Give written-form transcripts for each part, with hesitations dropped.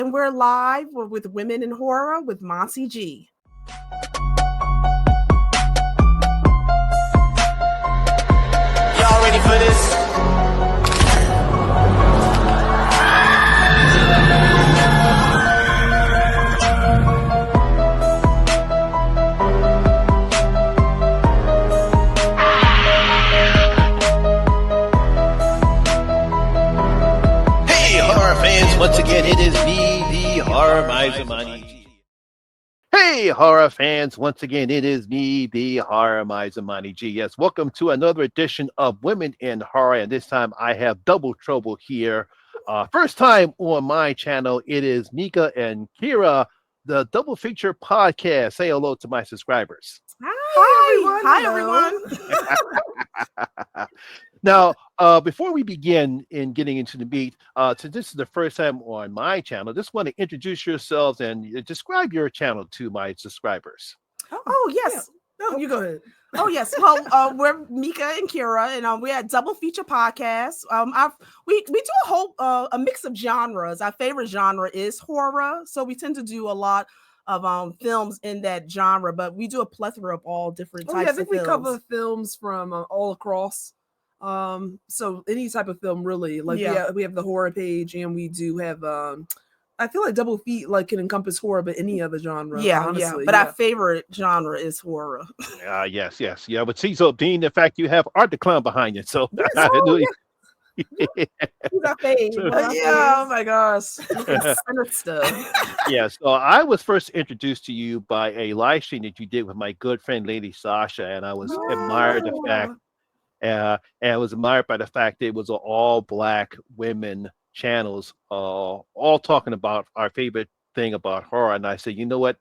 And we're live with Women in Horror with Monty G. Y'all ready for this? Hey, horror fans! Once again, it is me, the Horror Miser Monty G. Hey, horror fans! Once again, it is me, the Horror Miser Monty G. Yes, welcome to another edition of Women in Horror, and this time I have double trouble here. First time on my channel, it is Meka and Kira, the Double Feature Podcast. Say hello to my subscribers. Hi, everyone. Now, before we begin in getting into the meat, since this is the first time on my channel, just want to introduce yourselves and describe your channel to my subscribers. Oh, yes. No, you go ahead. Oh, yes. Well, we're Meka and Kira, and we're at Double Feature Podcast. We do a whole a mix of genres. Our favorite genre is horror, so we tend to do a lot of films in that genre, but we do a plethora of all different types I think of films. we cover films from all across. So any type of film, really. Like we have the horror page, and we do have. I feel like Double Feet can encompass horror, but any other genre. Honestly, But our favorite genre is horror. Yes. Yeah, but see, so being the fact you have Art the Clown behind it, so Yes, He's our fave. Oh my gosh. Sinister. Yeah, so I was first introduced to you by a live stream that you did with my good friend Lady Sasha, and I was admired the fact, and I was admired by the fact that it was all Black women channels, all talking about our favorite thing about horror. And I said, you know what?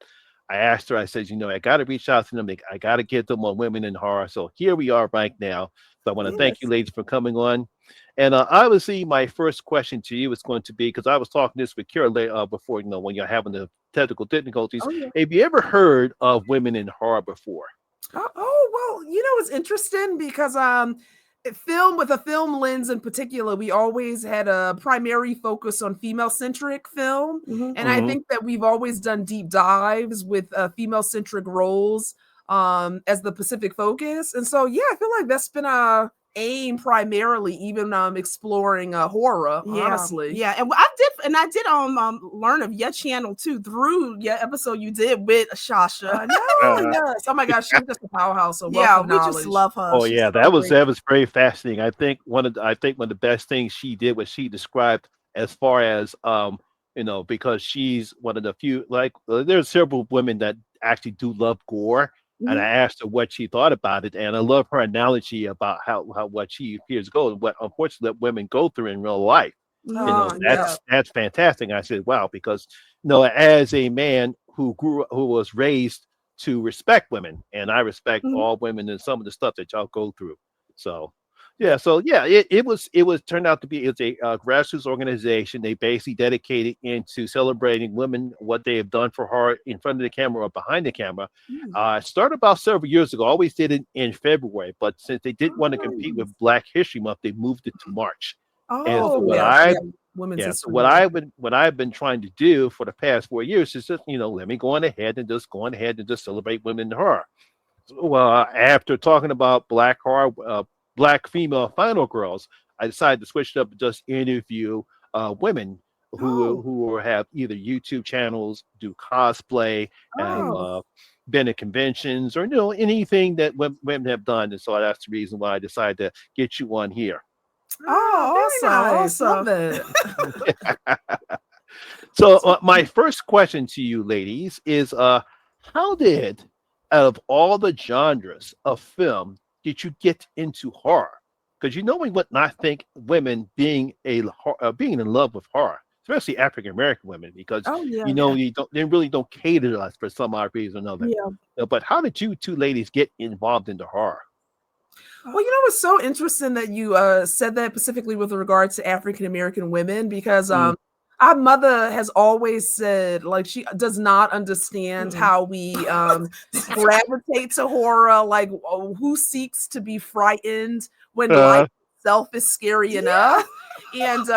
I asked her, I said, I got to reach out to them. I got to get them on Women in Horror. So here we are right now. So I want to thank you, ladies, for coming on. And obviously, my first question to you is going to be, because I was talking this with Kira before, when you're having the technical difficulties. Have you ever heard of Women in Horror before? Well, it's interesting because with a film lens in particular, we always had a primary focus on female-centric film. And I think that we've always done deep dives with female-centric roles as the specific focus. And so, I feel like that's been a aim primarily, even exploring horror, honestly. Yeah, and I did learn of your channel too through your episode you did with Shasha. Yes. Oh my gosh, she's just a powerhouse. We just love her. Oh, yeah, that was very fascinating. I think one of the best things she did was she described as far as because she's one of the few, there's several women that actually do love gore. And I asked her what she thought about it, and I love her analogy about how what she appears to go and what unfortunately women go through in real life. That's fantastic. I said, wow, because as a man who was raised to respect women, and I respect all women and some of the stuff that y'all go through. It was turned out to be a grassroots organization. They basically dedicated into celebrating women, what they have done for her in front of the camera or behind the camera. Started about several years ago. Always did it in February, but since they didn't want to compete with Black History Month, they moved it to March. What I've been trying to do for the past 4 years is just let me go on ahead and just celebrate women in horror. Well, after talking about Black horror. Black female final girls, I decided to switch it up and just interview women who have either YouTube channels, do cosplay, and been at conventions, or anything that women have done. And so that's the reason why I decided to get you on here. Awesome. Love it. So my first question to you ladies is, how did, out of all the genres of film, did you get into horror? Because we would not think women being in love with horror, especially African American women, because they really don't cater to us for some odd reason or another. But how did you two ladies get involved into horror? Well, it's so interesting that you said that specifically with regard to African American women, because our mother has always said, she does not understand how we gravitate to horror. Who seeks to be frightened when life itself is scary enough? And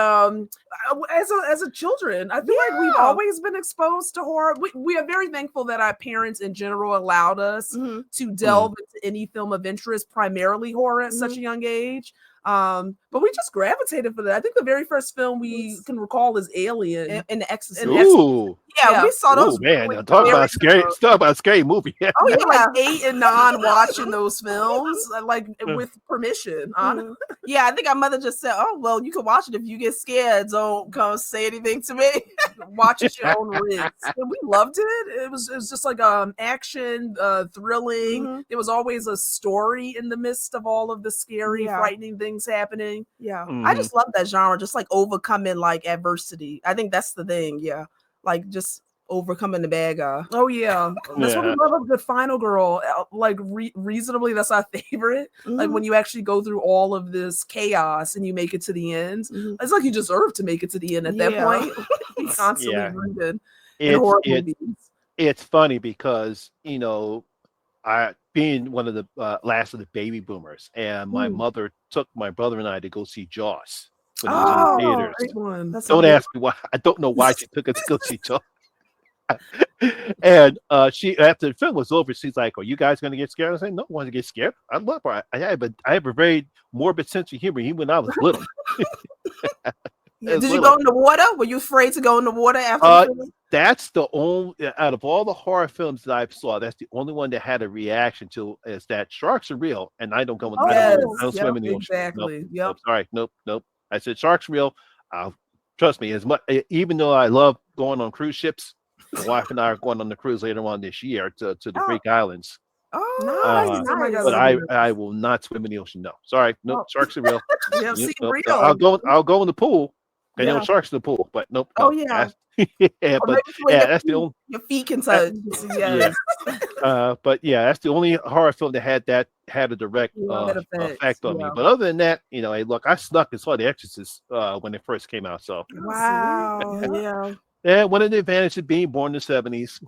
as a children, I feel like we've always been exposed to horror. We are very thankful that our parents in general allowed us to delve into any film of interest, primarily horror at such a young age. But we just gravitated for that. I think the very first film we can recall is Alien and The Exorcist. Ooh. Yeah, we saw those. Man, talk about a scary movie. Oh yeah, like 8 and 9 watching those films, like with permission. Yeah, I think our mother just said, "Oh, well, you can watch it if you get scared. Don't come say anything to me. Watch at your own risk." And we loved it. It was just like action, thrilling. There was always a story in the midst of all of the scary, frightening things happening. Yeah, I just love that genre. Just like overcoming like adversity. I think that's the thing. Yeah, like just overcoming the bad guy. Oh yeah, that's what we love of the Final Girl. Like reasonably, that's our favorite. Like when you actually go through all of this chaos and you make it to the end, it's like you deserve to make it to the end at that point. Constantly rooted in horror movies. It's funny because I being one of the last of the baby boomers, and my mother took my brother and I to go see Jaws when it was in the theaters. Don't ask me why. I don't know why she took us to go see Jaws. And she, after the film was over, she's like, "Are you guys going to get scared?" I said, "No, I want to get scared. I love her. I have a very morbid sense of humor, even when I was little." Did you go in the water? Were you afraid to go in the water after? That's the only out of all the horror films that I saw. That's the only one that had a reaction to is that sharks are real, and I don't go. I don't swim in the ocean. Exactly. Nope. Sorry. Nope. I said sharks are real. Trust me. As much, even though I love going on cruise ships, my wife and I are going on the cruise later on this year to the Greek islands. Oh, nice. But I will not swim in the ocean. No, sorry. Nope. Sharks are real. Real. I'll go in the pool. I know sharks in the pool, but nope. Oh yeah. That's the only your feet can touch. But that's the only horror film that had a direct effect on me. But other than that, hey, look, I snuck and saw The Exorcist when it first came out. So wow, one of the advantages of being born in the 70s.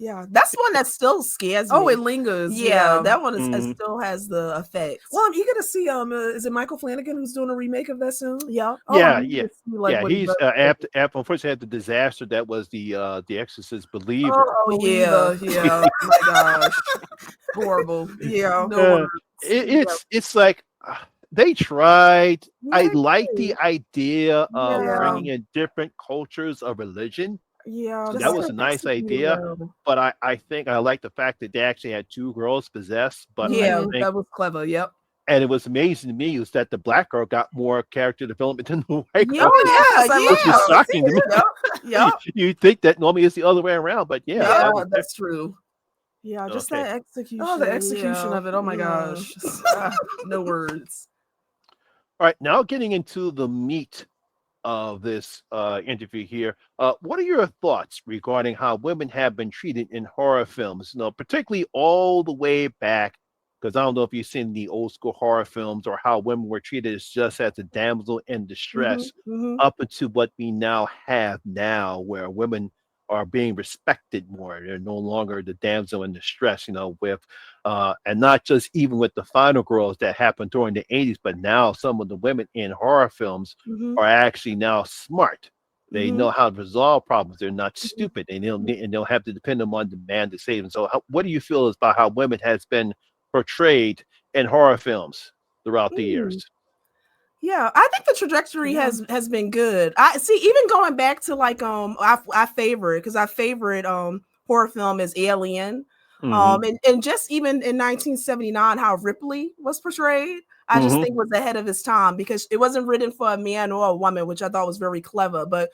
Yeah, that's one that still scares me. Oh, it lingers. Yeah, that one still has the effects. Well, I'm eager to see. Is it Michael Flanagan who's doing a remake of that soon? Yeah. He's after unfortunately had the disaster that was the Exorcist Believer. Oh yeah. Oh my gosh, horrible. Yeah. It's like. They tried. I like the idea of bringing in different cultures of religion. Yeah, so that was a nice idea, but I think I like the fact that they actually had 2 girls possessed. But that was clever. Yep. And it was amazing to me is that the black girl got more character development than the white girl. Which is shocking to me. Yeah, you think that normally it's the other way around, but that's true. Yeah, just that execution. Oh, the execution of it. Oh my gosh, no words. All right, now getting into the meat of this interview here. What are your thoughts regarding how women have been treated in horror films? Particularly all the way back, because I don't know if you've seen the old school horror films or how women were treated as just as a damsel in distress, up into what we now have now, where women are being respected more. They're no longer the damsel in distress, with and not just even with the Final Girls that happened during the 80s, but now some of the women in horror films are actually now smart. They know how to resolve problems. They're not stupid, and they'll have to depend on demand to save them. So what do you feel is about how women has been portrayed in horror films throughout the years? Yeah, I think the trajectory has been good. I see, even going back to like our favorite horror film is Alien. And just even in 1979, how Ripley was portrayed, I just think was ahead of his time because it wasn't written for a man or a woman, which I thought was very clever. But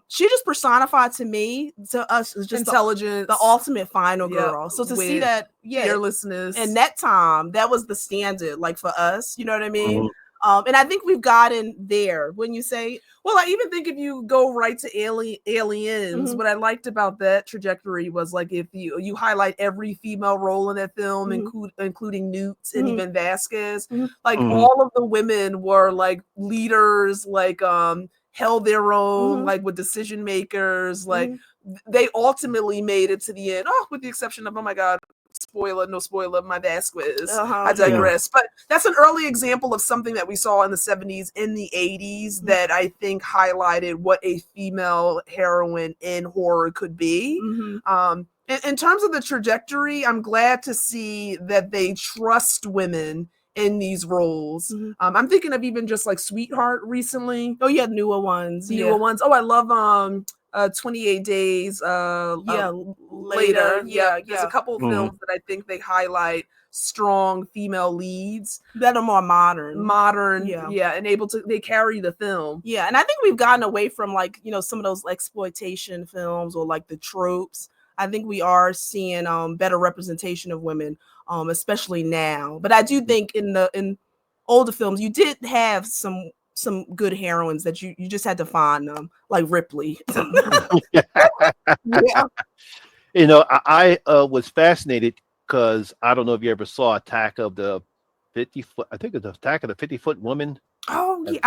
she just personified to us as just intelligence, the ultimate final girl. So to see that, fearlessness, in that time, that was the standard, like for us, you know what I mean? And I think we've gotten there when you say, well, I even think if you go right to Aliens, what I liked about that trajectory was like if you highlight every female role in that film, including Newt and even Vasquez, like all of the women were like leaders, like held their own, like with decision makers, like they ultimately made it to the end. Oh, with the exception of, oh my God, no spoiler, my Vasquez. I digress. But that's an early example of something that we saw in the 70s, in the 80s, that I think highlighted what a female heroine in horror could be. In terms of the trajectory, I'm glad to see that they trust women in these roles. I'm thinking of even just like Sweetheart recently. Oh yeah, newer ones. Oh, I love 28 Days Later. There's a couple of films that I think they highlight strong female leads that are more modern, and they carry the film. And I think we've gotten away from like, you know, some of those exploitation films or like the tropes. I think we are seeing better representation of women, especially now. But I do think in older films you did have some good heroines that you just had to find them, like Ripley. You know, I was fascinated because I don't know if you ever saw Attack of the 50-foot. I think it's Attack of the 50-foot Woman. Oh yeah,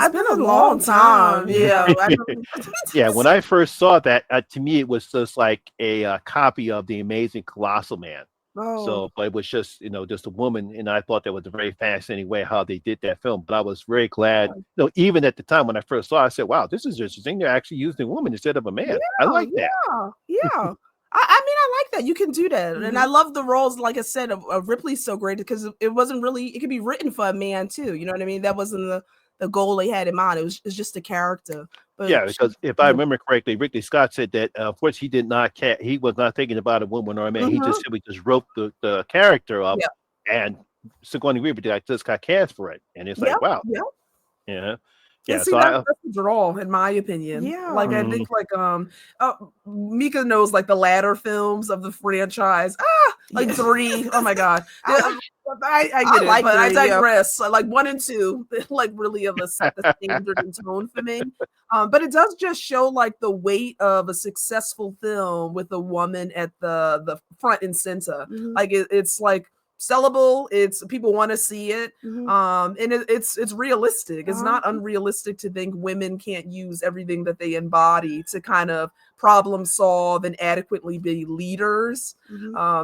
it's been a long time. Yeah. When I first saw that, to me it was just like a copy of The Amazing Colossal Man. So, but it was just, you know, just a woman, and I thought that was a very fascinating way how they did that film. But I was very glad, you know, even at the time when I first saw it, I said, "Wow, this is interesting. They're actually using a woman instead of a man." I like that. I mean, I like that. You can do that. And I love the roles, like I said, of Ripley's so great because it wasn't really, it could be written for a man too. You know what I mean? That wasn't the goal they had in mind. It's just a character. But because if I remember correctly, Ridley Scott said that, of course, he was not thinking about a woman or a man. He just simply just wrote the character up, and Sigourney Weaver just got cast for it. And it's like, wow. Yeah, so that's a draw, in my opinion. Like I think like Meka knows like the latter films of the franchise. Like 3. Oh my god. I get it, but I digress. Like 1 and 2, like really of a set the standard and tone for me. But it does just show like the weight of a successful film with a woman at the front and center. Like it's like sellable, it's people want to see it, and it's realistic. It's not unrealistic to think women can't use everything that they embody to kind of problem solve and adequately be leaders,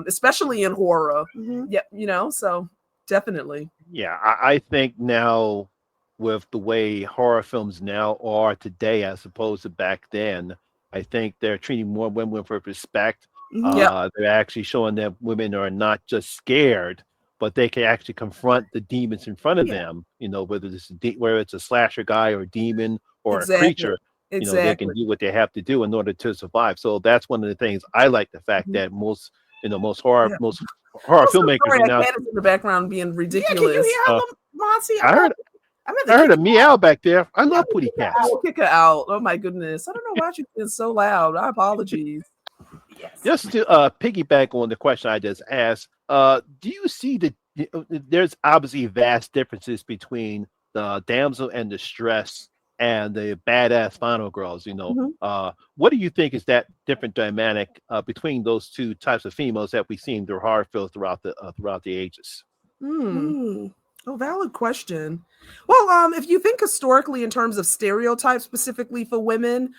especially in horror. You know, so definitely. I think now with the way horror films now are today as opposed to back then, I think they're treating more women with respect. They're actually showing that women are not just scared, but they can actually confront the demons in front of them. You know, whether it's a slasher guy or a demon or a creature, you know, they can do what they have to do in order to survive. So that's one of the things I like, the fact that most horror filmmakers are now in the background being ridiculous. Can you hear them, Monty? I heard a meow back there. I love Pootie Cats. I'll kick her out. Oh my goodness. I don't know why she's so loud. I apologies. Just to piggyback on the question I just asked, do you see there's obviously vast differences between the damsel in distress and the badass final girls? You know, what do you think is that different dynamic between those two types of females that we've seen through horror films throughout the ages? Oh, valid question. Well, if you think historically in terms of stereotypes specifically for women,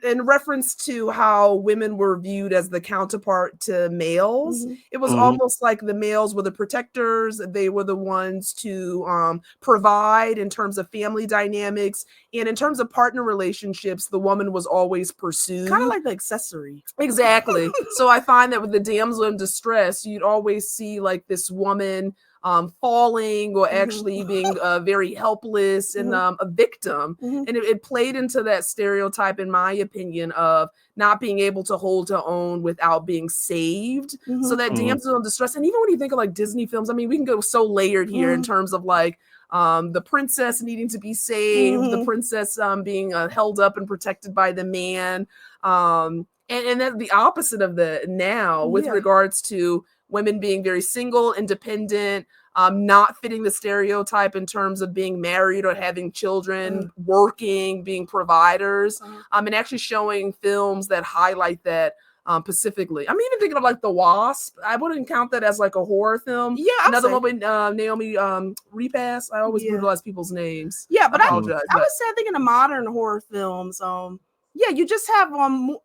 in reference to how women were viewed as the counterpart to males, it was almost like the males were the protectors. They were the ones to provide in terms of family dynamics, and in terms of partner relationships, the woman was always pursued, kind of like the accessory. Exactly. So I find that with the damsel in distress, you'd always see like this woman falling or actually being very helpless and a victim. And it played into that stereotype, in my opinion, of not being able to hold her own without being saved. So that damsel in distress, and even when you think of like Disney films, I mean, we can go so layered here in terms of like the princess needing to be saved, the princess being held up and protected by the man. And then the opposite of that now with regards to women being very single, independent, not fitting the stereotype in terms of being married or having children, working, being providers, and actually showing films that highlight that specifically. I'm even thinking of like The Wasp. I wouldn't count that as like a horror film. Another one with Naomi Repass. I always brutalize people's names. But I would say I think in the modern horror films, Yeah, you just have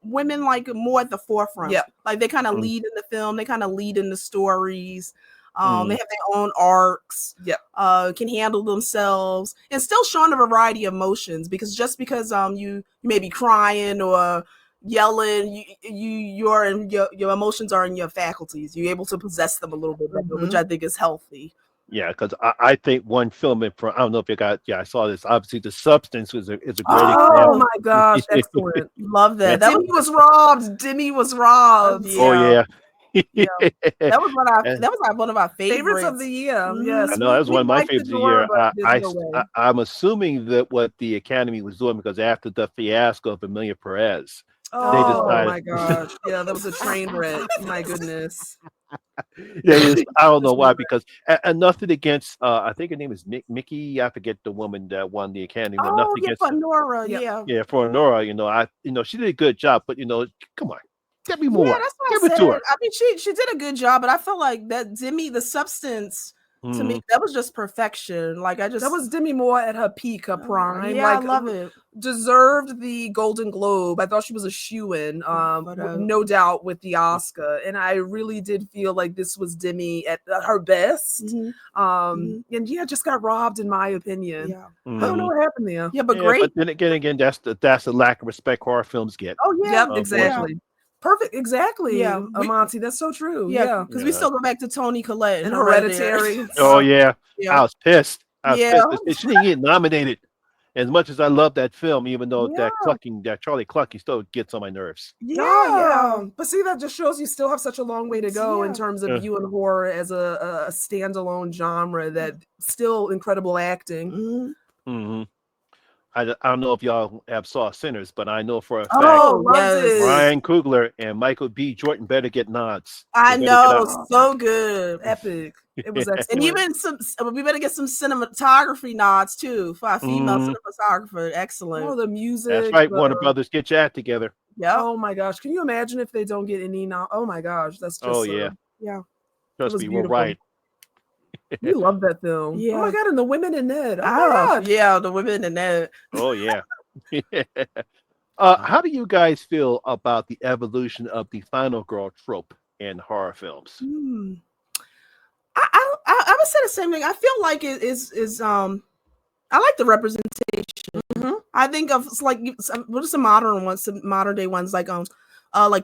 women like more at the forefront. Yeah. Like they kind of Mm. lead in the film, they kind of lead in the stories. They Mm. have their own arcs. Yeah. Can handle themselves and still showing a variety of emotions, because just because you may be crying or yelling, your emotions are in your faculties. You're able to possess them a little bit better, which I think is healthy. Yeah, because I think one film I don't know if you got. Yeah, I saw this. Obviously, The Substance is a great Oh example. my gosh, excellent. Love that. Yeah. That Demi was robbed. Demi was robbed. Oh yeah. Yeah. That was And one of our Favorites of the year. Yes. I know that was one of my liked favorites of the Nora, year. but there's no way. I'm assuming that what the Academy was doing, because after the fiasco of Amelia Perez, they Oh decided. my gosh. Yeah, that was a train wreck. My goodness. I don't know why, because and nothing against. I think her name is Mickey. I forget the woman that won the Academy. Oh Nothing yeah, against. for Nora. Yep. Yeah. Yeah, for Nora, she did a good job, but come on, get me more. Yeah, that's what Give I it to said. her. I mean, she did a good job, but I felt like that Demi, the Substance, to me, that was just perfection. Like that was Demi Moore at her peak, her prime. Yeah, I love it. Deserved the Golden Globe. I thought she was a shoo-in, no doubt, with the Oscar. And I really did feel like this was Demi at her best. And yeah, just got robbed, in my opinion. Yeah. I don't know what happened there. Yeah, but great. But then again, that's the lack of respect horror films get. Oh yeah, yep, exactly. Perfect, exactly. Yeah, Amonte, that's so true. Yeah, because we still go back to Toni Collette and Hereditary. Oh yeah. I was pissed. Yeah. She didn't get nominated. As much as I love that film, even though that Charlie Clucking still gets on my nerves. Yeah. But see, that just shows you still have such a long way to go in terms of viewing horror as a standalone genre. That still incredible acting. I don't know if y'all have saw Sinners, but I know for a fact Ryan Coogler and Michael B. Jordan better get nods. I know, so good, epic. It was excellent. And even we better get some cinematography nods too for our female cinematographer. Excellent. Oh, the music. That's right, Warner Brothers, get your act together. Yeah. Oh my gosh, can you imagine if they don't get any now? Oh my gosh, that's just. Oh yeah. Trust me, we're right. We love that film. Yeah. Oh my god, and the women in it. Oh my god. Yeah, the women in it. Oh yeah. How do you guys feel about the evolution of the final girl trope in horror films? I would say the same thing. I feel like it is I like the representation. I think of like what are some modern ones, some modern day ones like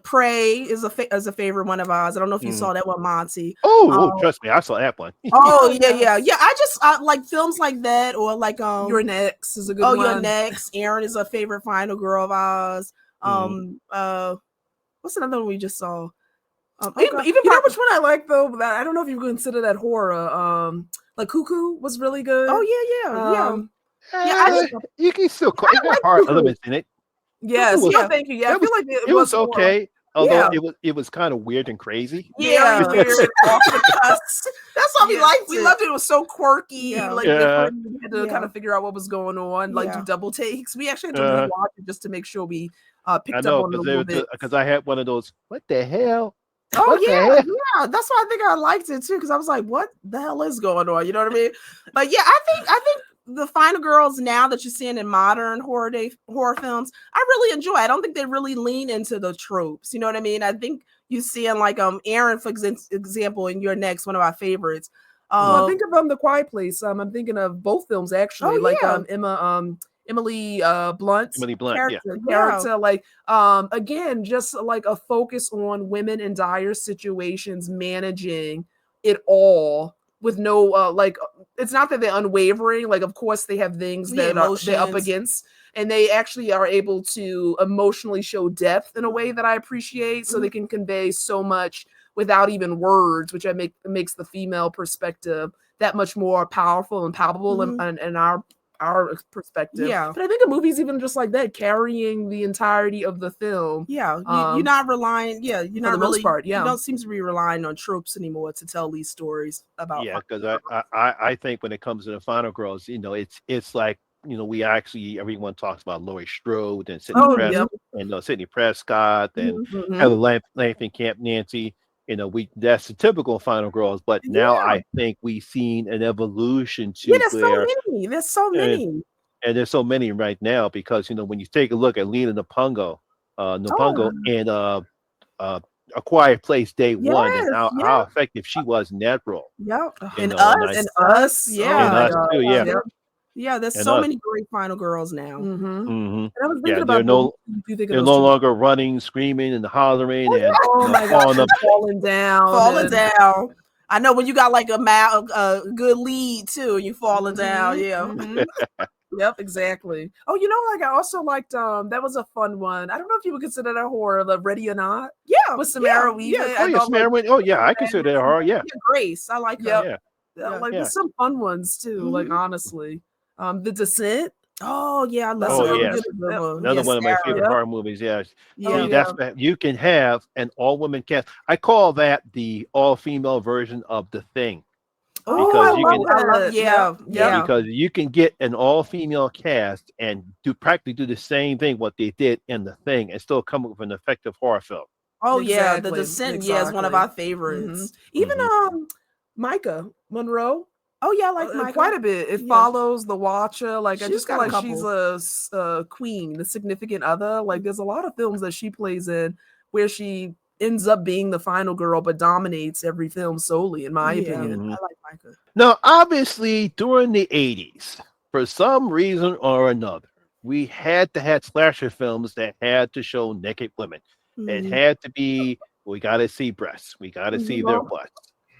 Prey is a favorite one of ours. I don't know if you saw that one, Monty. Oh, trust me, I saw that one. Oh yeah. I just like films like that, or like Your Next is a good one. Your Next. Aaron is a favorite final girl of ours. What's another one we just saw? Even you know which one I like though? I don't know if you consider that horror. Like Cuckoo was really good. Oh yeah. You can still call it horror elements in it. Yes, thank you. Yeah, I feel like it was okay. Although it was kind of weird and crazy. Yeah, weird, off the cuss. That's why we liked it. We loved it. It was so quirky, different. We had to kind of figure out what was going on, like do double takes. We actually had to rewatch it just to make sure we picked up on it a little bit. Because I had one of those. What the hell? Oh yeah. That's why I think I liked it too, because I was like, "What the hell is going on?" You know what I mean? But yeah, I think the final girls now that you're seeing in modern horror films, I really enjoy. I don't think they really lean into the tropes. You know what I mean? I think you see like Aaron, for example, in Your Next, one of our favorites. I think of The Quiet Place. I'm thinking of both films actually. Emily Blunt character. Like again, just like a focus on women in dire situations managing it all with no like, it's not that they're unwavering. Like, of course they have things that they're up against, and they actually are able to emotionally show depth in a way that I appreciate. So they can convey so much without even words, which makes the female perspective that much more powerful and palpable in our perspective. Yeah. But I think a movie's even just like that, carrying the entirety of the film. Yeah. You're not relying. Yeah. You're not for the really, most part. Yeah. You don't seem to be relying on tropes anymore to tell these stories about. Yeah. Because I think when it comes to the final girls, it's like, everyone talks about Laurie Strode and Sidney Prescott and Heather Langenkamp, Camp Nancy. That's the typical final girls, but now I think we've seen an evolution to there's so many. And there's so many right now because when you take a look at Lena Napungo Oh, and uh, A Quiet Place Day One, and yes, how yeah. effective she was in that role. Yep. And And I And us, us. Oh and my yeah, us God. too, yeah, yeah, yeah. There's and so us. many great final girls now. Mm-hmm. Hmm. And I was thinking Yeah, they're about the no you think of they're those no two. longer running, screaming, and hollering, Oh and Oh my gosh, falling and up. falling down falling and down. I know when you got like a good lead too, you falling down. Yeah. hmm. Yep, exactly. Oh, like I also liked that was a fun one. I don't know if you would consider that horror, the Ready or Not Yeah, with yeah, Samara Weaving. Oh I yeah, thought like Samara Wynn. Oh yeah, I consider that horror. Yeah, yeah. Grace, I like her. yep, yeah, Yeah. like yeah. there's some fun ones too, like Mhm. honestly. The Descent, Oh yeah, I that's love Oh her. another yes, good She's a good yep. one. another Yeah, one of my Sarah. favorite Yep. horror movies. Yeah. Oh Yeah. See, yeah. you can have an all-woman cast. I call that the all-female version of The Thing Oh, because I you love can Oh, I love. that. Yeah, Yep, yep. yeah. because you can get an all-female cast and practically do the same thing what they did in The Thing and still come up with an effective horror film. Oh yeah, The Exactly. Descent. Yeah, is one of Exactly. our hmm favorites. Even Hmm. Micah Monroe. Oh yeah, I like Quite Michael. a bit. It Yeah, follows the Watcher. Like I she's just feel got a like she's couple. a queen, the significant other. Like there's a lot of films that she plays in where she ends up being the final girl, but dominates every film solely, in my Yeah, opinion. Hmm. I like Michael. Now, obviously, during the 80s, for some reason or another, we had to have slasher films that had to show naked women. It Mhm. had to be, we got to see breasts, we got to see Mhm. their Well, butts.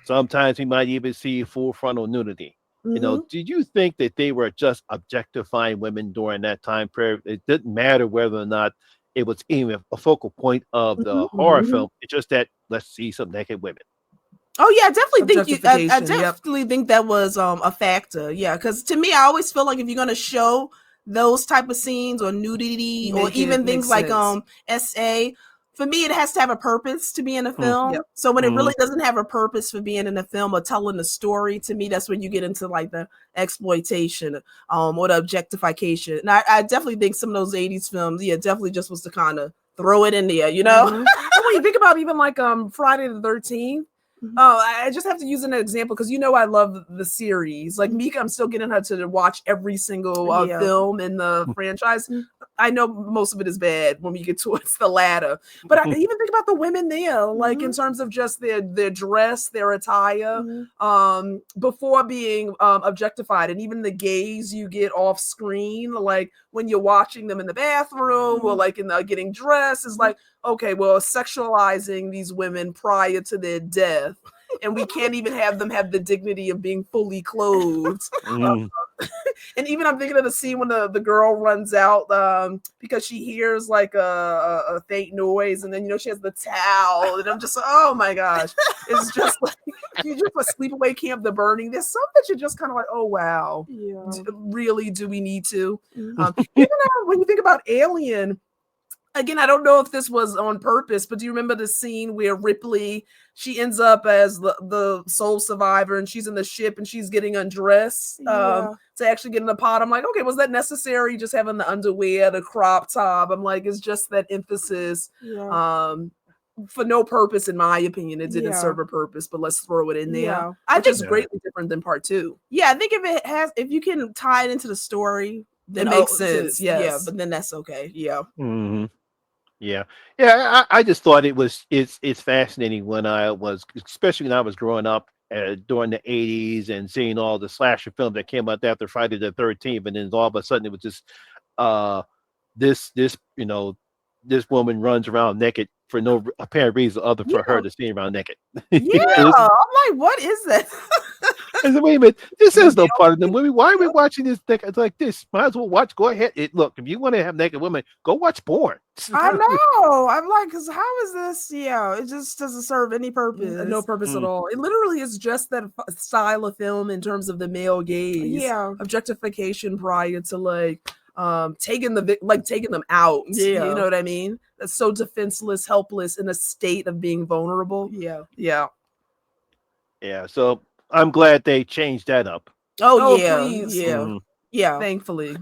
Sometimes we might even see full frontal nudity. Mhm. Did you think that they were just objectifying women during that time period? It didn't matter whether or not it was even a focal point of the Mhm. horror mhm. film. It's just that let's see some naked women. Oh yeah, I definitely think you. I Objectification. Yep. definitely think that was a factor. Yeah, because to me, I always feel like if you're gonna show those type of scenes or nudity or Make it even make things like sense. SA, for me, it has to have a purpose to be in a Hmm. film. Yep. So when it Mhm. really doesn't have a purpose for being in a film or telling a story, to me, that's when you get into like the exploitation or the objectification. And I definitely think some of those '80s films, yeah, definitely just was to kind of throw it in there, you know. Mhm. And when you think about even like Friday the 13th, Mhm. oh, I just have to use an example because I love the series. Like Mhm. Mika, I'm still getting her to watch every single Yeah. film in the franchise. Mhm. I know most of it is bad when we get towards the latter, but I even think about the women there, like in Mhm. terms of just their dress, their attire, Mhm. before being objectified, and even the gaze you get off screen, like when you're watching them in the bathroom or Mhm. like in the getting dressed, is like, okay, well, sexualizing these women prior to their death, and we can't even have them have the dignity of being fully clothed. Mhm. And even I'm thinking of the scene when the girl runs out because she hears like a faint noise, and then she has the towel, and I'm just like, oh my gosh, it's just like you just a sleepaway camp, The Burning. There's some that you're just kind of like, oh wow, Yeah. really, do we need to? Mhm. Even when you think about Alien. Again, I don't know if this was on purpose, but do you remember the scene where Ripley, she ends up as the sole survivor, and she's in the ship and she's getting undressed Yeah. to actually get in the pod? I'm like, okay, was that necessary? Just having the underwear, the crop top. I'm like, it's just that emphasis Yeah. for no purpose, in my opinion. It didn't Yeah. serve a purpose, but let's throw it in there. Yeah. I Which think is Yeah. greatly different than part 2. yeah, I think if you can tie it into the story, then It makes sense. Yeah, Yes. but then that's okay. Yeah. Mhm. Yeah, yeah. I just thought it's fascinating when I was, especially when I was growing up during the '80s and seeing all the slasher films that came out after Friday the 13th, and then all of a sudden it was just uh this this woman runs around naked for no apparent reason other for her Yeah. to see around naked. Yeah. Yeah. I'm like, what is that? I said, wait a minute, this The is no part of the movie. Why are we male- watching this thing? It's like this. Might as well watch. Go ahead. Look, if you want to have naked women, go watch porn. I know. I'm like, because how is this? Yeah, it just doesn't serve any purpose. No purpose at Mm. all. It literally is just that style of film in terms of the male gaze. Yeah. Objectification prior to like taking taking them out. Yeah. You know what I mean? That's so defenseless, helpless, in a state of being vulnerable. Yeah. Yeah. Yeah, so I'm glad they changed that up. Oh, Oh, yeah. please. Yeah. Mhm. Yeah. Thankfully.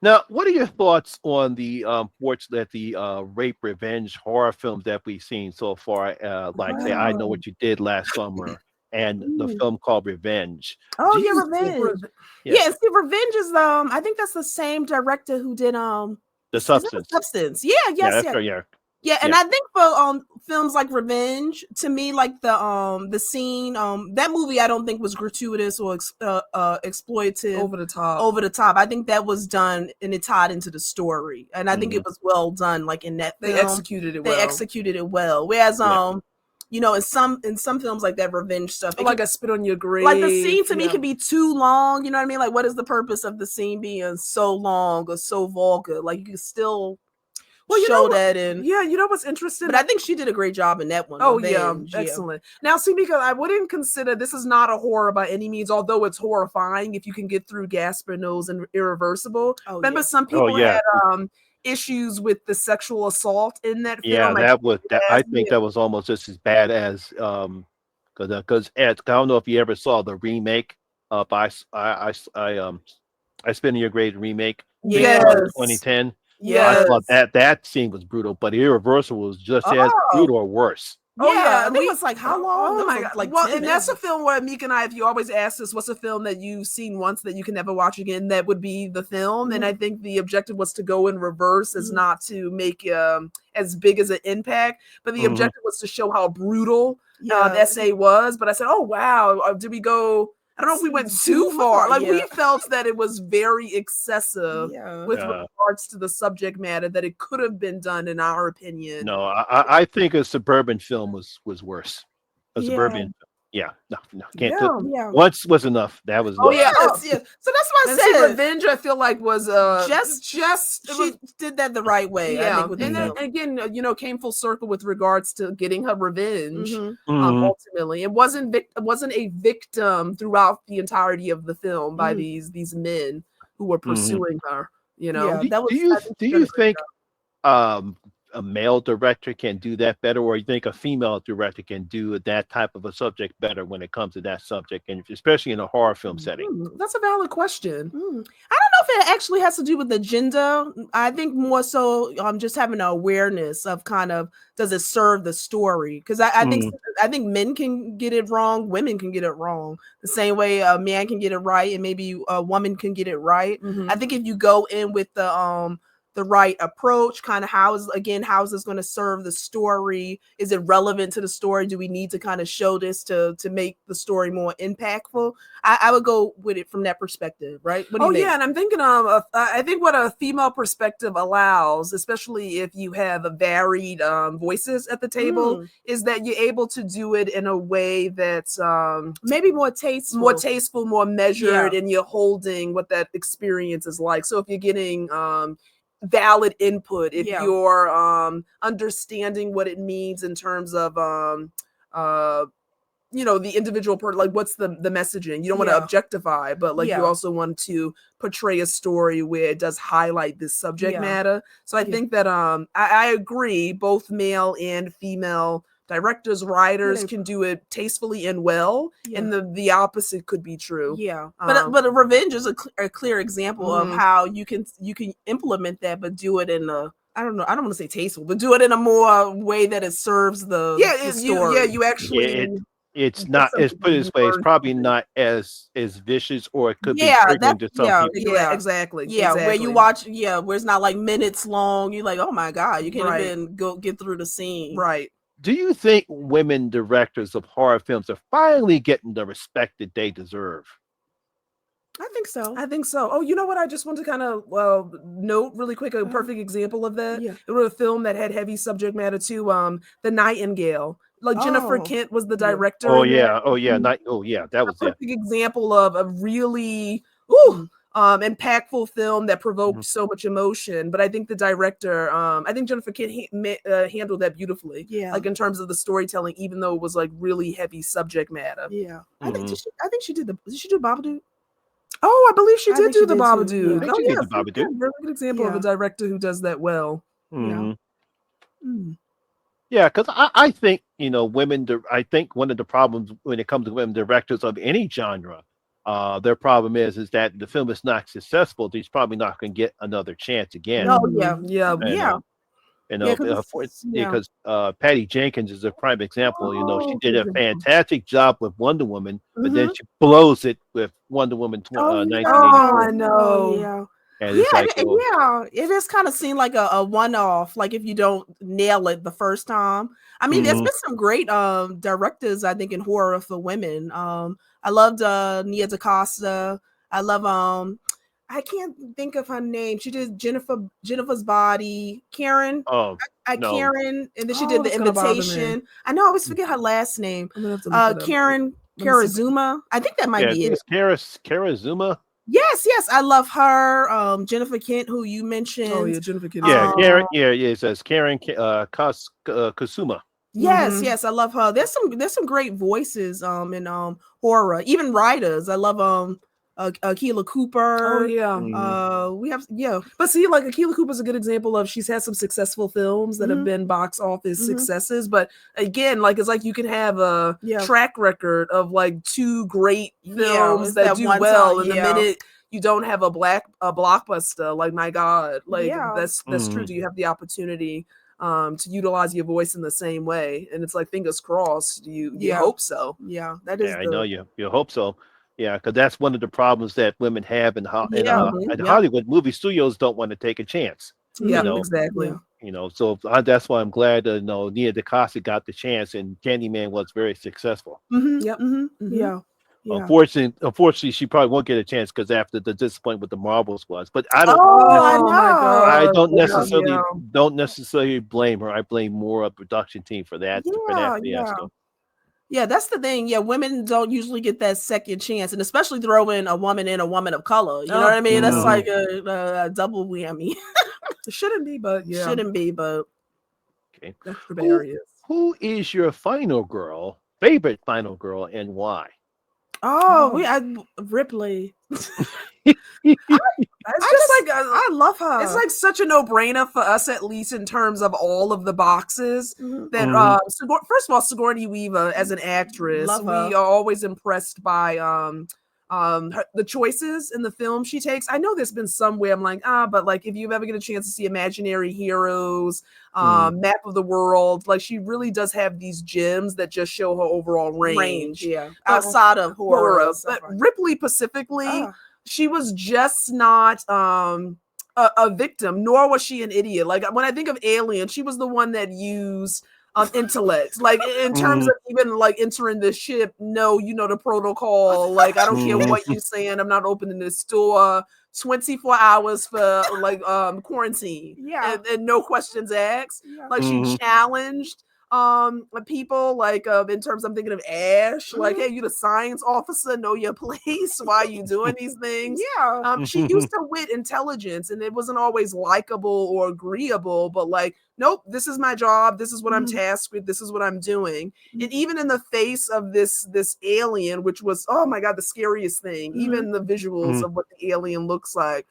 Now, what are your thoughts on the fortunately rape revenge horror films that we've seen so far? Like say, I Know Wow. What You Did Last Summer, and the film called Revenge. Oh Do yeah, you Revenge. Yeah. Yeah, see, Revenge is I think that's the same director who did The is it The Substance? Substance? Yeah, Yeah, yes, that's yes. right. Yeah. Yeah, and Yeah. I think for films like Revenge, to me, like the scene, that movie I don't think was gratuitous or exploitive, over the top. Over the top. I think that was done and it tied into the story, and I think it was well done. Like in that film, They executed it well. They executed it well. Whereas Yeah. you know, in some films like that revenge stuff, like a spit on your grave. Like the scene to me can be too long. You know what I mean? Like, what is the purpose of the scene being so long or so vulgar? Like, you can still show that in. Yeah, you know what's interesting? But I think she did a great job in that one. Oh Revenge. Yeah, excellent. Now, see, because I wouldn't consider this is not a horror by any means, although it's horrifying if you can get through Gasper Nose and Irreversible. Remember, some people had issues with the sexual assault in that film. Yeah, that was that. I think that was almost just as bad as because I don't know if you ever saw the remake of I Spit in Your Grave remake. Yes. 2010. Yeah, I thought that scene was brutal, but Irreversible was just as brutal or worse. I think it was like how long? Oh my god! Like, well, and that's a film where Meka and I, if you always ask us, what's a film that you've seen once that you can never watch again? That would be the film. And I think the objective was to go in reverse, as not to make as big as an impact, but the objective was to show how brutal the essay was. But I said, oh wow, did we go? I don't know if we went too far. Like we felt that it was very excessive with regards to the subject matter, that it could have been done, in our opinion. No, I think a suburban film was worse. A suburban. Yeah, no, can't do. Once was enough. That was. Oh yeah. So that's why I said Revenge. I feel like was just she did that the right way. Yeah, I think, and then again, came full circle with regards to getting her revenge. Ultimately, it wasn't a victim throughout the entirety of the film by these men who were pursuing her. You know, do you think a male director can do that better, or you think a female director can do that type of a subject better when it comes to that subject, and especially in a horror film setting? That's a valid question. I don't know if it actually has to do with the gender. I think more so just having an awareness of kind of, does it serve the story? Because I think men can get it wrong, women can get it wrong, the same way a man can get it right, and maybe a woman can get it right. I think if you go in with the right approach, kind of how is this going to serve the story? Is it relevant to the story? Do we need to kind of show this to make the story more impactful? I would go with it from that perspective, right? What do you think? And I'm thinking of I think what a female perspective allows, especially if you have a varied voices at the table, is that you're able to do it in a way that's maybe more tasteful, more measured, and you're holding what that experience is like. So if you're getting valid input, if you're understanding what it means in terms of the individual part, like what's the messaging. You don't want to objectify, but like you also want to portray a story where it does highlight this subject matter. So I think that I agree, both male and female directors, writers can do it tastefully and well, and the opposite could be true. But a Revenge is a clear example of how you can implement that, but do it in a, I don't want to say tasteful, but do it in a more way that it serves the story. You actually. It's not, as put it this way, it's probably not as vicious, or it could be triggering to some people. Exactly. Where you watch, where it's not like minutes long. You're like, oh my god, you can't even go get through the scene. Right. Do you think women directors of horror films are finally getting the respect that they deserve? I think so. Oh, you know what? I just want to kind of note really quick a perfect example of that. It was a film that had heavy subject matter too. The Nightingale. Like Jennifer Kent was the director. That was a perfect example of a really impactful film that provoked so much emotion. But I think the director, I think Jennifer Kent handled that beautifully. Like in terms of the storytelling, even though it was like really heavy subject matter. I think she did did she do Babadook? Oh, I believe she did do the Babadook. I think she did the Babadook. Really good example of a director who does that well. Yeah, because I think women. I think one of the problems when it comes to women directors of any genre, their problem is that the film is not successful. He's probably not going to get another chance again. Oh yeah. You Yeah, know, yeah. because Patty Jenkins is a prime example. You know, she Oh, did good a example. fantastic job with Wonder Woman, but then Mhm. she blows it with Wonder Woman Oh, yeah. Oh, 1984, I know. Yeah. and Yeah, it's like, oh, yeah, it is kind of seemed like a one-off, like if you don't nail it the first time. I mean, there's mhm. been some great directors, I think, in horror for women. I loved Nia DaCosta. I love I can't think of her name. She did Jennifer's Body, Karen. Oh no, Karen, and then she Oh, did The that's gonna bother me. Invitation. I know I always forget her last name. I'm gonna have to look it up. Karen Let me see. Karazuma. I think that might yeah, I be think it. it's Kara Zuma. Yes, yes, I love her. Jennifer Kent, who you Oh mentioned. yeah, Jennifer Kidd is Yeah, great. Karen. Um, Yeah, yeah. It says Karen Kasuma. yes, Mm-hmm. yes, I love her. There's some great voices in horror, even writers. I love Keela Oh Cooper. yeah. We have yeah. But see, like Akilah Cooper's a good example of she's had some successful films that have Mhm. been box office Mhm. successes. But again, like it's like you can have a Yeah. track record of like two great Yeah, films it's that that do one well, time, and the yeah. minute you don't have a blockbuster, like my God, like Yeah. that's true. Do you have the opportunity to utilize your voice in the same way? And it's like fingers crossed. You Yeah. hope so. Yeah, that Yeah, is I know the you hope so. Yeah, because that's one of the problems that women have yeah. Mhm. in Yep. Hollywood. Movie studios don't want to take a chance. You Yeah, Mhm. know, exactly. Yeah. So that's why I'm glad Nia DaCosta got the chance, and Candyman was very successful. Mhm. Yep. Mhm. Mhm. Yeah. Yeah. Unfortunately, she probably won't get a chance because after the disappointment with the Marvels was. But Oh, I Oh my I know. God. don't Yeah, necessarily yeah. don't necessarily blame her. I blame more of the production team for that Yeah, yeah. fiasco. Yeah, that's the thing. Yeah, women don't usually get that second chance, and especially throwing a woman in a woman of color. You know what I mean? That's No. Mhm. like a double whammy. It shouldn't be, but yeah, Shouldn't be, but Okay, extra who barriers. who is your favorite final girl, and why? oh, Oh, Ripley. it's I just just like I love it's her. like such a no-brainer for us, at least in terms of all of the boxes. Mhm. That Mhm. first of all, Sigourney Weaver as an actress, Love we her. are always impressed by the choices in the film she takes. I know there's been some where I'm like, but like if you ever get a chance to see Imaginary Heroes, Mhm. Map of the World, like she really does have these gems that just show her overall range. Yeah. But Outside of horror and stuff but like Ripley specifically, ah. she was just not a victim, nor was she an idiot. Like when I think of Alien, she was the one that used intellect, like in terms Mhm. of even like entering the ship. No, you know the protocol. Like I don't care Mhm. what you're saying. I'm not opening this door. 24 hours for like quarantine, Yeah. and no questions asked. Yeah. Like she Mhm. challenged people, like in terms I'm thinking of Ash, like, Mhm. hey, you the science officer, know your place. Why are you doing these things? Yeah. She used to wit intelligence, and it wasn't always likable or agreeable, but like, nope, this is my job, this is what I'm Mhm. tasked with, this is what I'm doing. Mhm. And even in the face of this alien, which was, oh my God, the scariest thing, Mhm. even the visuals Mhm. of what the alien looks like,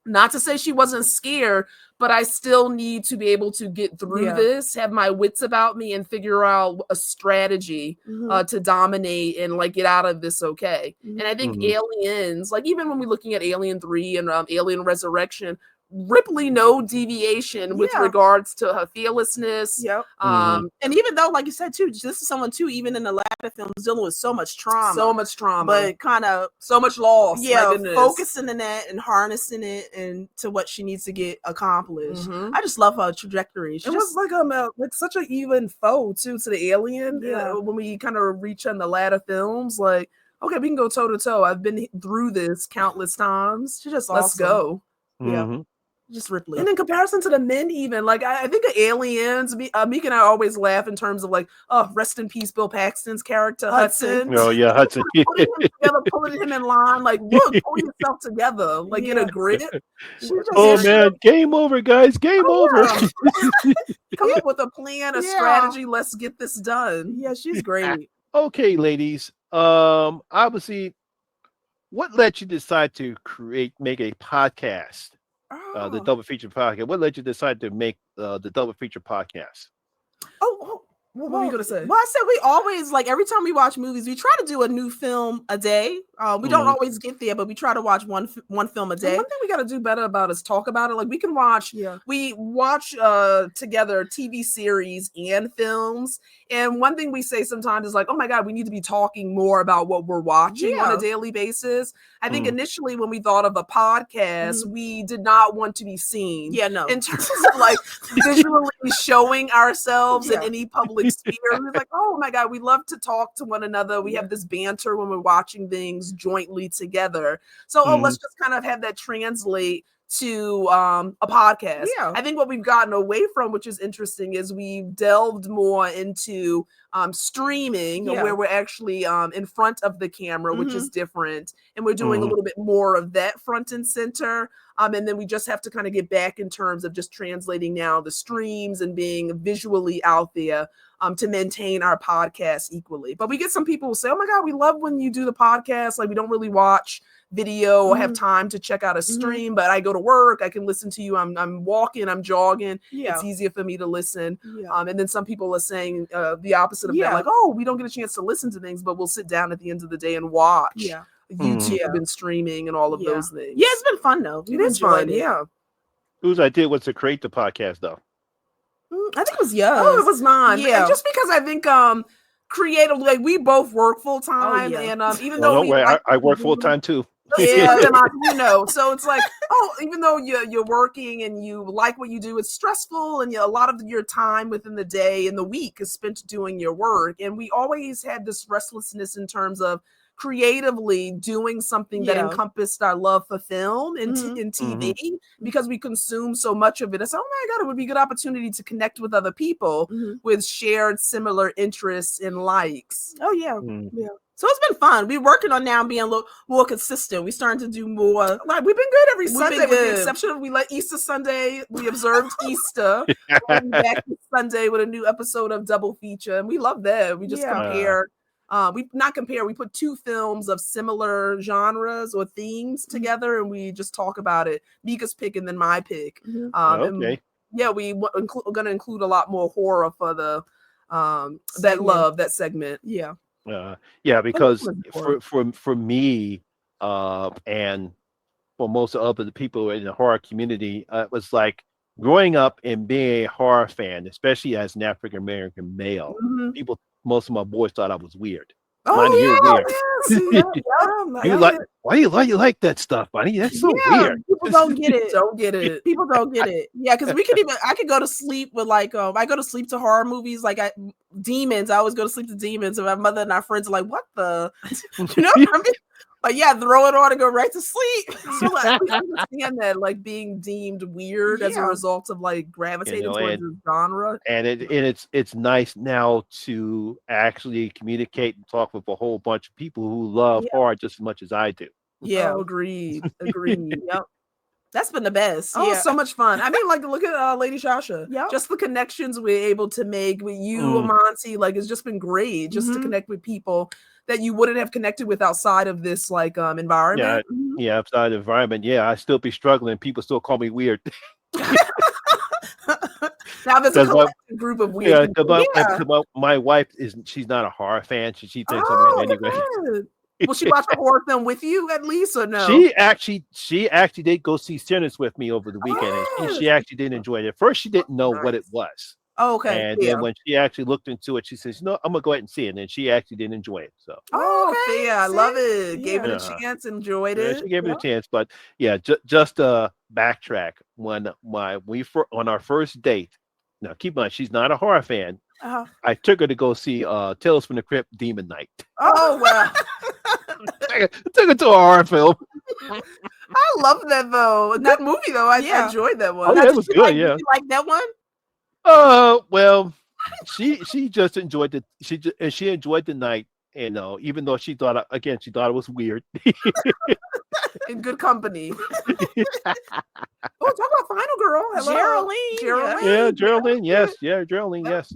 not to say she wasn't scared, but I still need to be able to get through Yeah. this, have my wits about me, and figure out a strategy Mhm. to dominate and like get out of this okay. Mhm. And I think Mhm. Aliens, like even when we're looking at Alien 3 and Alien Resurrection, Ripley no deviation with Yeah. regards to her fearlessness. Yep. Mhm. And even though, like you said too, this is someone too, even in the latter films, dealing with so much trauma. So much trauma, But kind of so much loss. My yeah, goodness. focusing in that and harnessing it and to what she needs to get accomplished. Mhm. I just love her trajectory. She It just was like such an even foe too to the alien. Yeah. When we kind of reach on the latter films, like okay, we can go toe to toe. I've been through this countless times. she's just Let's awesome. go. Yeah. Mhm. Just Ripley. And in comparison to the men, even like I think of Aliens, Meek and I always laugh in terms of like, oh, rest in peace, Bill Paxton's character Hudson. Oh yeah, Hudson. Putting him together, pulling him in line, like, look, pull yourself together, like get a Yeah. grip. She Just just Oh get man, game over, guys. Game over. yeah. Come up with a plan, a Yeah. strategy. Let's get this done. Yeah, she's great. Okay, ladies. Obviously, what led you decide to make a podcast? The Oh. double feature podcast. What led you decide to make the double feature podcast? Oh, What were you gonna say? Well, I said we always like every time we watch movies, we try to do a new film a day. We don't always get there, but we try to watch one film a day. And one thing we got to do better about is talk about it. Like we can watch, we watch together TV series and films. And one thing we say sometimes is like, oh my God, we need to be talking more about what we're watching on a daily basis. I think initially when we thought of a podcast, we did not want to be seen. Yeah, no. In terms of like visually showing ourselves in any public sphere. We're like, oh my God, we love to talk to one another. We have this banter when we're watching things jointly together. So let's just kind of have that translate to a podcast. I think what we've gotten away from, which is interesting, is we've delved more into streaming where we're actually in front of the camera, which is different. And we're doing a little bit more of that front and center. And then we just have to kind of get back in terms of just translating now the streams and being visually out there to maintain our podcast equally. But we get some people who say, oh my God, we love when you do the podcast. Like we don't really watch video or have time to check out a stream, but I go to work, I can listen to you. I'm walking, I'm jogging. It's easier for me to listen. And then some people are saying the opposite of that, like, oh, we don't get a chance to listen to things, but we'll sit down at the end of the day and watch YouTube and streaming and all of those things. Yeah, it's been fun though. It is fun. Yeah. Whose idea was to create the podcast though? I think it was yours. Oh, it was mine. Yeah. And just because I think creatively, like we both work full time, and even though I work full time too. Yeah, so it's like, even though you're working and you like what you do, it's stressful, and a lot of your time within the day and the week is spent doing your work. And we always had this restlessness in terms of creatively doing something that encompassed our love for film and TV because we consume so much of it. I said, oh my God, it would be a good opportunity to connect with other people with shared similar interests and likes. Oh yeah. Yeah. So it's been fun. We're working on now being a little more consistent. We're starting to do more. Like we've been good every Sunday, with the exception of we let Easter Sunday. We observed Easter. We'll be back this Sunday with a new episode of Double Feature, and we love that. We just compare. We put two films of similar genres or themes together, and we just talk about it. Mika's pick and then my pick. Okay. We're going to include a lot more horror for the that segment. Yeah. Because for me, and for most of the people in the horror community, it was like growing up and being a horror fan, especially as an African American male. Most of my boys thought I was weird. Why do you like that stuff, buddy? That's so weird. People don't get it. People don't get it. Yeah, because I could go to sleep with I go to sleep to horror movies Demons. I always go to sleep to Demons, and my mother and our friends are like, "What the?" You know what I mean? But yeah, throw it on and go right to sleep. So we understand that being deemed weird as a result of gravitating towards the genre. And it's nice now to actually communicate and talk with a whole bunch of people who love horror just as much as I do. Yeah, agreed. Yep. That's been the best. Oh, so much fun. I mean, look at Lady Shasha. Yeah. Just the connections we're able to make with you, Amonte. It's just been great just to connect with people that you wouldn't have connected with outside of this environment. Yeah, outside the environment. Yeah, I still be struggling. People still call me weird. Now there's a collective group of weird people. My wife she's not a horror fan. She thinks I'm weird anyway. Will she watch a horror film with you at least, or no? She actually did go see Sinners with me over the weekend, and she actually did enjoy it. At first, she didn't know what it was. Oh, okay. And then when she actually looked into it, she says, "No, I'm gonna go ahead and see it." And then she actually did enjoy it. So. Okay. Yeah, I love it. Gave it a chance, enjoyed it. She gave it a chance, but yeah, just backtrack. When on our first date. Now, keep in mind, she's not a horror fan. I took her to go see Tales from the Crypt Demon Night. Oh wow. I took her to a horror film. I love that though. That movie though, I enjoyed that one. Oh, that was good. Yeah, you like that one? Well, she just enjoyed it. She enjoyed the night, and even though she thought it was weird. In good company. Talk about Final Girl. Hello. Geraldine. Yeah, Geraldine. Yes. Yeah, Geraldine. Yes.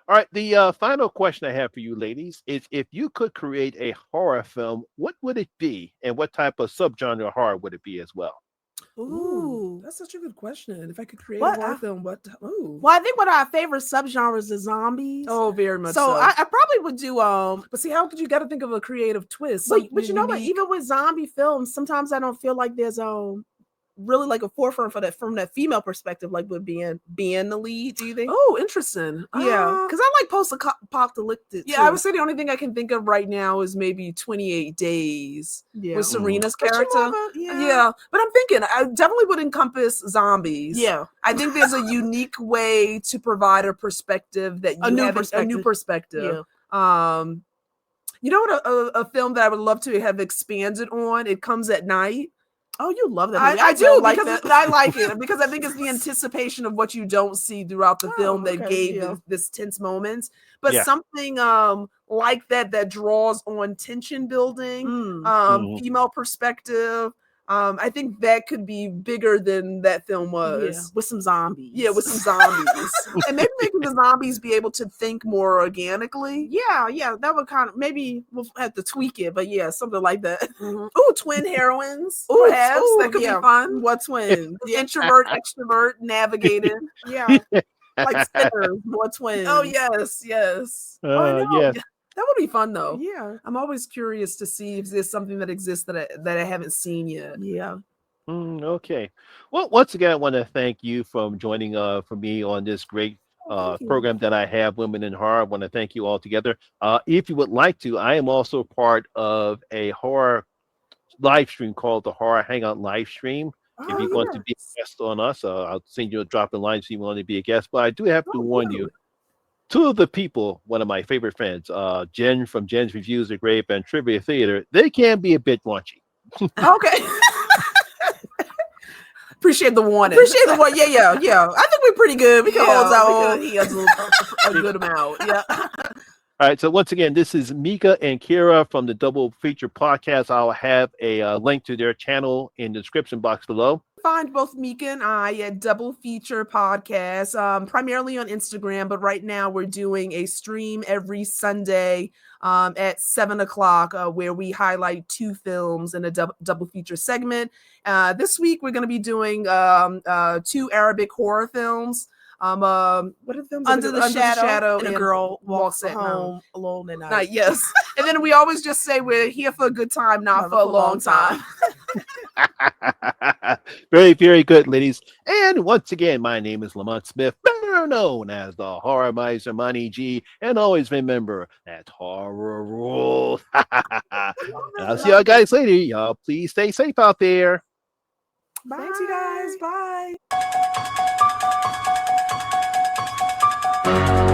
All right. The final question I have for you, ladies, is if you could create a horror film, what would it be, and what type of subgenre horror would it be as well? Ooh, that's such a good question. If I could create What? a horror film, what? Ooh. Well, I think one of our favorite subgenres is zombies. Oh, very much So so. I probably would do But see, how could you got to think of a creative twist? but you know what? Even with zombie films, sometimes I don't feel like there's really like a forefront for that from that female perspective, like with being the lead. Do you think? Oh, interesting. Yeah, because I like post-apocalyptic. Yeah, I would say the only thing I can think of right now is maybe 28 Days with Serena's character. Yeah, but I'm thinking I definitely would encompass zombies. Yeah, I think there's a unique way to provide a perspective that you have a new perspective. Yeah. You know what? A film that I would love to have expanded on. It Comes at Night. Oh, you love that movie. I do like because I like it because I think it's the anticipation of what you don't see throughout the film that gave this tense moments. But something like that draws on tension building, female perspective. I think that could be bigger than that film was. With some zombies. Yeah, with some zombies. And maybe making the zombies be able to think more organically. Yeah, that would kind of, maybe we'll have to tweak it, but yeah, something like that. Oh, twin heroines. Ooh, perhaps that could be fun. What twins? Introvert, extrovert, navigating. Yeah. Like sinners, more twins. Oh, yes. Yes. That would be fun, though. Yeah. I'm always curious to see if there's something that exists that I haven't seen yet. Yeah. Okay. Well, once again, I want to thank you for joining for me on this great program that I have, Women in Horror. I want to thank you all together. If you would like to, I am also part of a horror live stream called the Horror Hangout live stream. If you want to be a guest on us, I'll send you a drop in line if you want to be a guest. But I do have to warn you. Two of the people, one of my favorite friends, Jen from Jen's Reviews of Grape and Trivia Theater, they can be a bit raunchy. Okay. Appreciate the warning. Yeah. I think we're pretty good. We can hold our own. He has a good amount. Yeah. All right. So once again, this is Meka and Kira from the Double Feature Podcast. I'll have a link to their channel in the description box below. Find both Meka and I at Double Feature Podcast, primarily on Instagram, but right now we're doing a stream every Sunday at 7:00 where we highlight 2 films in a double feature segment. This week we're going to be doing 2 Arabic horror films. What are the films? Under the Shadow and A Girl Walks at Home Alone at Night. Yes. And then we always just say we're here for a good time, not for a long time. Very, very good, ladies. And once again, my name is Lamont Smith, better known as the Horror Miser Money G. And always remember that horror rules. I'll see y'all guys later. Y'all please stay safe out there. Bye. Thanks, you guys. Bye.